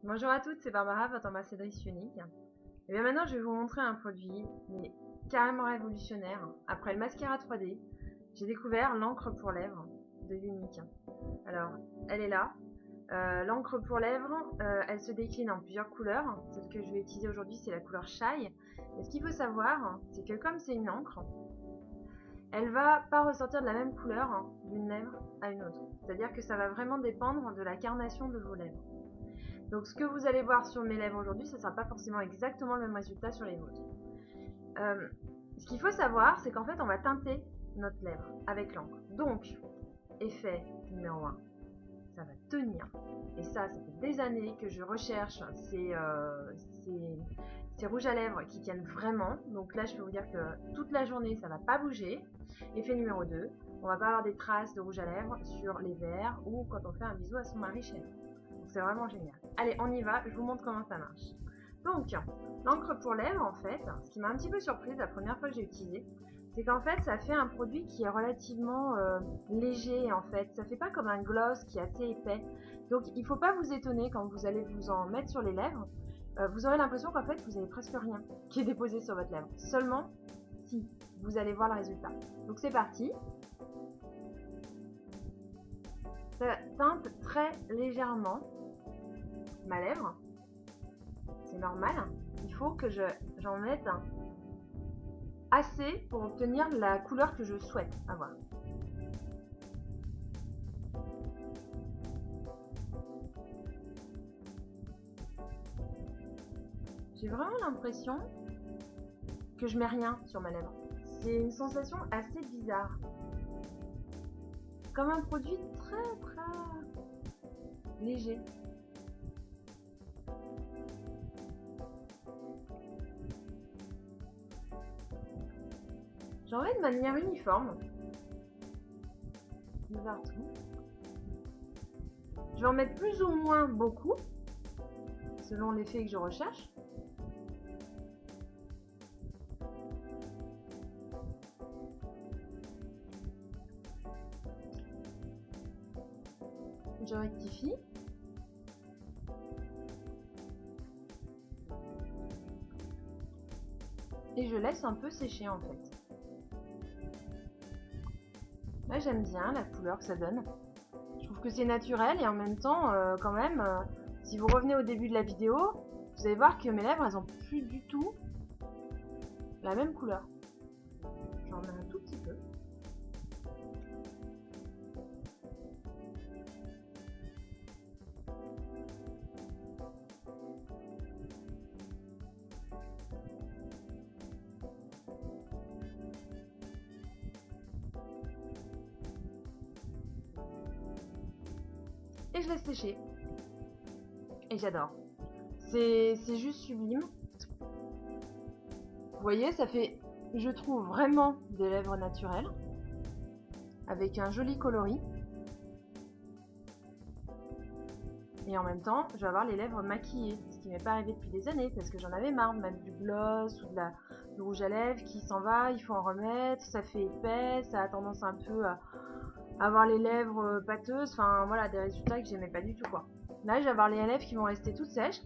Bonjour à toutes, c'est Barbara, votre ambassadrice unique. Et bien maintenant, je vais vous montrer un produit mais carrément révolutionnaire. Après le mascara 3D, j'ai découvert l'encre pour lèvres de Unique. Alors, elle est là. L'encre pour lèvres, elle se décline en plusieurs couleurs. Celle que je vais utiliser aujourd'hui, c'est la couleur Shy. Mais ce qu'il faut savoir, c'est que comme c'est une encre, elle va pas ressortir de la même couleur d'une lèvre à une autre. C'est-à-dire que ça va vraiment dépendre de la carnation de vos lèvres. Donc ce que vous allez voir sur mes lèvres aujourd'hui, ça ne sera pas forcément exactement le même résultat sur les vôtres. Ce qu'il faut savoir, c'est qu'en fait, on va teinter notre lèvre avec l'encre. Donc, effet numéro 1, ça va tenir. Et ça fait des années que je recherche ces rouges à lèvres qui tiennent vraiment. Donc là, je peux vous dire que toute la journée, ça ne va pas bouger. Effet numéro 2, on ne va pas avoir des traces de rouge à lèvres sur les verres ou quand on fait un bisou à son mari chez nous. C'est vraiment génial. Allez, on y va, je vous montre comment ça marche. Donc, l'encre pour lèvres, en fait, ce qui m'a un petit peu surprise la première fois que j'ai utilisé, c'est qu'en fait, ça fait un produit qui est relativement léger, en fait. Ça fait pas comme un gloss qui est assez épais. Donc, il ne faut pas vous étonner quand vous allez vous en mettre sur les lèvres. Vous aurez l'impression qu'en fait, vous avez presque rien qui est déposé sur votre lèvre. Seulement si vous allez voir le résultat. Donc, c'est parti. Ça teinte très légèrement ma lèvre, c'est normal. Il faut que j'en mette assez pour obtenir la couleur que je souhaite avoir. J'ai vraiment l'impression que je mets rien sur ma lèvre. C'est une sensation assez bizarre. Comme un produit très léger. J'en mets de manière uniforme. De partout. Je vais en mettre plus ou moins beaucoup, selon l'effet que je recherche. Je rectifie. Et je laisse un peu sécher en fait. Là j'aime bien la couleur que ça donne. Je trouve que c'est naturel et en même temps quand même, si vous revenez au début de la vidéo, vous allez voir que mes lèvres elles ont plus du tout la même couleur. J'en mets un tout petit peu. Et je laisse sécher. Et j'adore. C'est juste sublime. Vous voyez, ça fait, je trouve, vraiment des lèvres naturelles. Avec un joli coloris. Et en même temps, je vais avoir les lèvres maquillées. Ce qui m'est pas arrivé depuis des années parce que j'en avais marre de mettre du gloss ou du rouge à lèvres qui s'en va. Il faut en remettre. Ça fait épais. Ça a tendance un peu à avoir les lèvres pâteuses, enfin voilà, des résultats que j'aimais pas du tout quoi. Là je vais avoir les lèvres qui vont rester toutes sèches,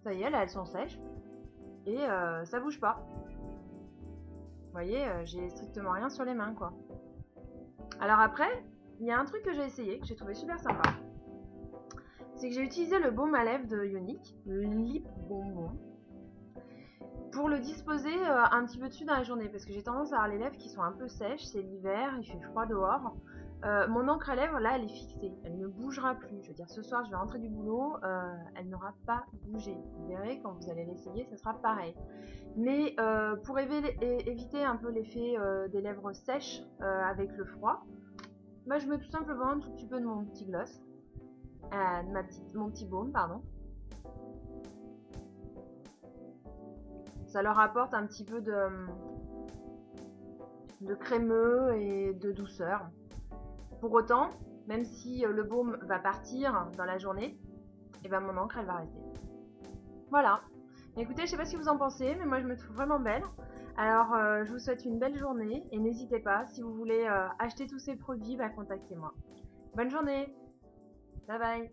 ça y est, là elles sont sèches, et ça bouge pas. Vous voyez, j'ai strictement rien sur les mains quoi. Alors après, il y a un truc que j'ai essayé, que j'ai trouvé super sympa, c'est que j'ai utilisé le baume à lèvres de Unique, le Lip Bonbon, pour le disposer un petit peu dessus dans la journée, parce que j'ai tendance à avoir les lèvres qui sont un peu sèches, c'est l'hiver, il fait froid dehors. Mon encre à lèvres, là, elle est fixée. Elle ne bougera plus. Je veux dire, ce soir, je vais rentrer du boulot, elle n'aura pas bougé. Vous verrez, quand vous allez l'essayer, ça sera pareil. Mais pour éviter un peu l'effet des lèvres sèches avec le froid, bah, je mets tout simplement un tout petit peu de mon petit gloss, mon petit baume, pardon. Ça leur apporte un petit peu de crémeux et de douceur. Pour autant, même si le baume va partir dans la journée, et ben mon encre elle va rester. Voilà. Écoutez, je sais pas ce que vous en pensez, mais moi je me trouve vraiment belle. Alors je vous souhaite une belle journée et n'hésitez pas, si vous voulez acheter tous ces produits, bah, contactez-moi. Bonne journée. Bye bye.